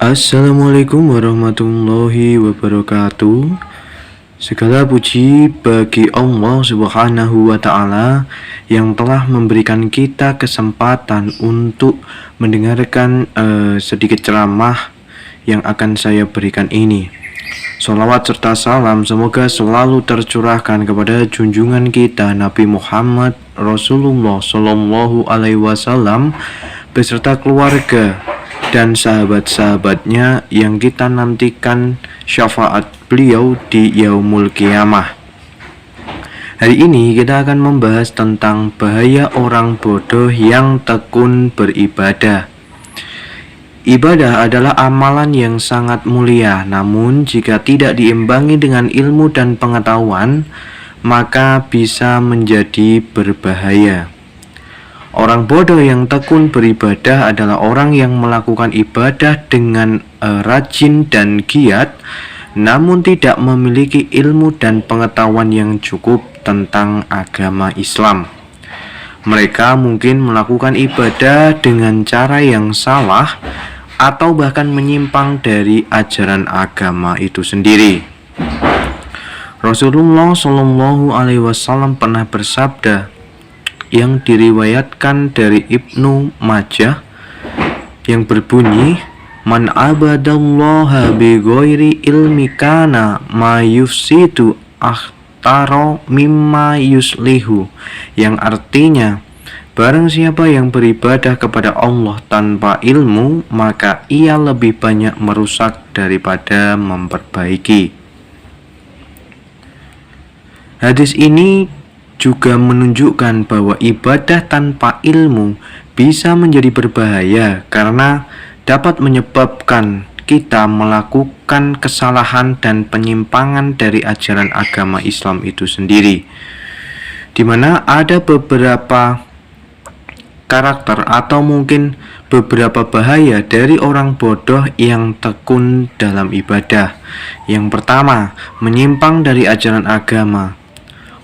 Assalamualaikum warahmatullahi wabarakatuh. Segala puji bagi Allah Subhanahu wa Ta'ala yang telah memberikan kita kesempatan untuk mendengarkan sedikit ceramah yang akan saya berikan ini. Salawat serta salam semoga selalu tercurahkan kepada junjungan kita Nabi Muhammad Rasulullah Sallallahu Alaihi Wasallam beserta keluarga dan sahabat-sahabatnya yang kita nantikan syafaat beliau di yaumul qiyamah. Hari ini kita akan membahas tentang bahaya orang bodoh yang tekun beribadah. Ibadah adalah amalan yang sangat mulia, namun jika tidak diimbangi dengan ilmu dan pengetahuan, maka bisa menjadi berbahaya. Orang bodoh yang tekun beribadah adalah orang yang melakukan ibadah dengan rajin dan giat, namun tidak memiliki ilmu dan pengetahuan yang cukup tentang agama Islam. Mereka mungkin melakukan ibadah dengan cara yang salah atau bahkan menyimpang dari ajaran agama itu sendiri. Rasulullah Shallallahu Alaihi Wasallam pernah bersabda, yang diriwayatkan dari Ibnu Majah, yang berbunyi, "Man abadallaha bi ghairi ilmi kana ma yufsidu akhtaro mimma yuslihu," yang artinya, barang siapa yang beribadah kepada Allah tanpa ilmu, maka ia lebih banyak merusak daripada memperbaiki. Hadis ini juga menunjukkan bahwa ibadah tanpa ilmu bisa menjadi berbahaya karena dapat menyebabkan kita melakukan kesalahan dan penyimpangan dari ajaran agama Islam itu sendiri, di mana ada beberapa karakter atau mungkin beberapa bahaya dari orang bodoh yang tekun dalam ibadah. Yang pertama, menyimpang dari ajaran agama.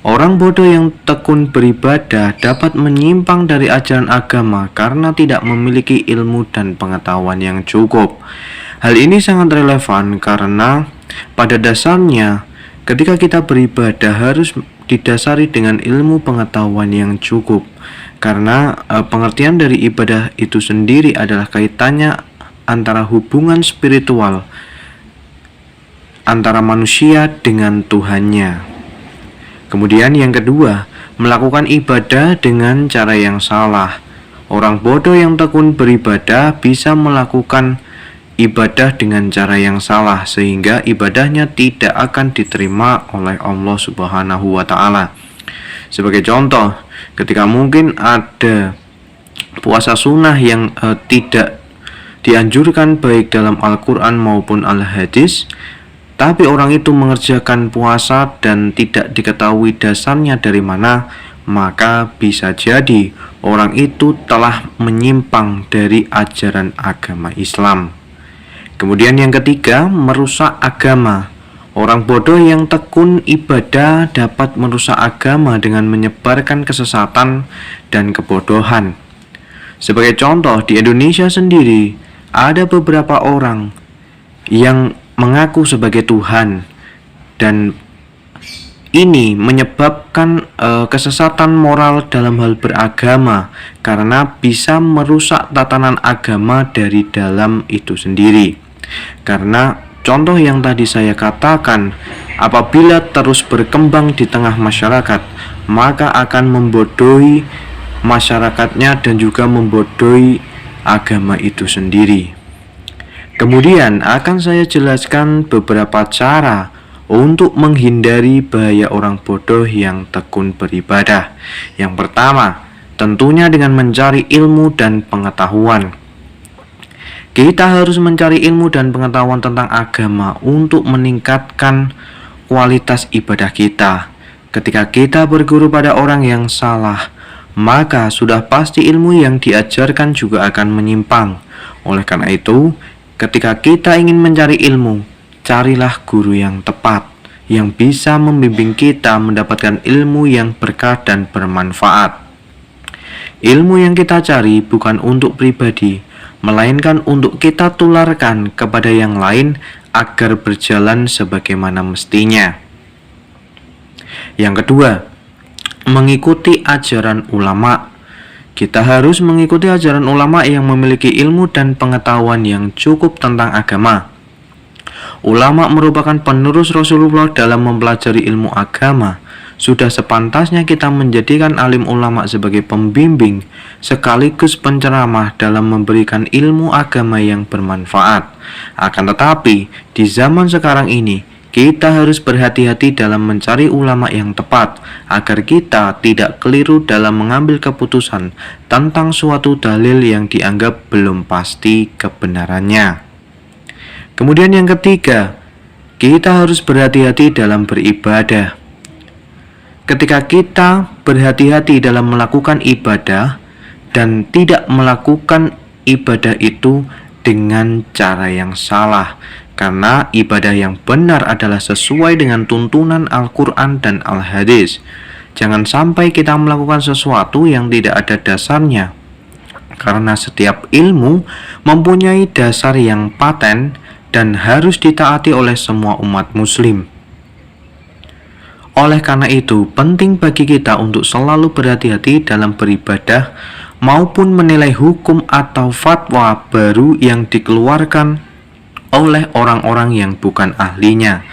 Orang bodoh yang tekun beribadah dapat menyimpang dari ajaran agama karena tidak memiliki ilmu dan pengetahuan yang cukup. Hal ini sangat relevan karena pada dasarnya ketika kita beribadah harus didasari dengan ilmu pengetahuan yang cukup. Karena pengertian dari ibadah itu sendiri adalah kaitannya antara hubungan spiritual antara manusia dengan Tuhannya. Kemudian yang kedua, melakukan ibadah dengan cara yang salah. Orang bodoh yang tekun beribadah bisa melakukan ibadah dengan cara yang salah sehingga ibadahnya tidak akan diterima oleh Allah Subhanahu wa Ta'ala. Sebagai contoh, ketika mungkin ada puasa sunnah yang tidak dianjurkan baik dalam Al-Quran maupun Al-Hadis, tapi orang itu mengerjakan puasa dan tidak diketahui dasarnya dari mana, maka bisa jadi orang itu telah menyimpang dari ajaran agama Islam. Kemudian yang ketiga, merusak agama. Orang bodoh yang tekun ibadah dapat merusak agama dengan menyebarkan kesesatan dan kebodohan. Sebagai contoh, di Indonesia sendiri ada beberapa orang yang mengaku sebagai Tuhan, dan ini menyebabkan kesesatan moral dalam hal beragama karena bisa merusak tatanan agama dari dalam itu sendiri. Karena contoh yang tadi saya katakan, apabila terus berkembang di tengah masyarakat, maka akan membodohi masyarakatnya dan juga membodohi agama itu sendiri. Kemudian akan saya jelaskan beberapa cara untuk menghindari bahaya orang bodoh yang tekun beribadah. Yang pertama, tentunya dengan mencari ilmu dan pengetahuan. Kita harus mencari ilmu dan pengetahuan tentang agama untuk meningkatkan kualitas ibadah kita. Ketika kita berguru pada orang yang salah, maka sudah pasti ilmu yang diajarkan juga akan menyimpang. Oleh karena itu, ketika kita ingin mencari ilmu, carilah guru yang tepat, yang bisa membimbing kita mendapatkan ilmu yang berkah dan bermanfaat. Ilmu yang kita cari bukan untuk pribadi, melainkan untuk kita tularkan kepada yang lain agar berjalan sebagaimana mestinya. Yang kedua, mengikuti ajaran ulama. Kita harus mengikuti ajaran ulama yang memiliki ilmu dan pengetahuan yang cukup tentang agama. Ulama merupakan penerus Rasulullah dalam mempelajari ilmu agama. Sudah sepantasnya kita menjadikan alim ulama sebagai pembimbing sekaligus penceramah dalam memberikan ilmu agama yang bermanfaat. Akan tetapi, di zaman sekarang ini, kita harus berhati-hati dalam mencari ulama yang tepat agar kita tidak keliru dalam mengambil keputusan tentang suatu dalil yang dianggap belum pasti kebenarannya. Kemudian yang ketiga, kita harus berhati-hati dalam beribadah. Ketika kita berhati-hati dalam melakukan ibadah dan tidak melakukan ibadah itu dengan cara yang salah, karena ibadah yang benar adalah sesuai dengan tuntunan Al-Quran dan Al-Hadis. Jangan sampai kita melakukan sesuatu yang tidak ada dasarnya, karena setiap ilmu mempunyai dasar yang paten dan harus ditaati oleh semua umat muslim. Oleh karena itu, penting bagi kita untuk selalu berhati-hati dalam beribadah maupun menilai hukum atau fatwa baru yang dikeluarkan oleh orang-orang yang bukan ahlinya.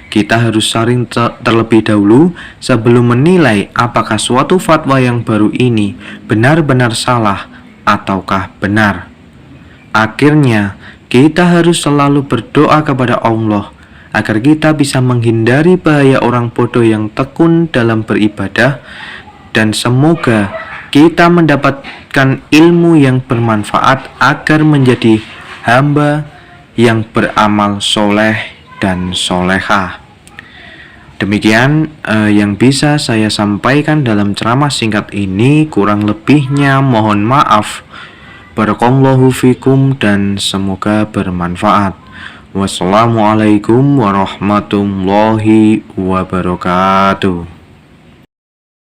Kita harus saring terlebih dahulu sebelum menilai apakah suatu fatwa yang baru ini benar-benar salah ataukah benar. Akhirnya, kita harus selalu berdoa kepada Allah agar kita bisa menghindari bahaya orang bodoh yang tekun dalam beribadah, dan semoga kita mendapatkan ilmu yang bermanfaat agar menjadi hamba yang beramal soleh dan solehah. Demikian yang bisa saya sampaikan dalam ceramah singkat ini. Kurang lebihnya mohon maaf. Barakallahu fikum dan semoga bermanfaat. Wassalamualaikum warahmatullahi wabarakatuh.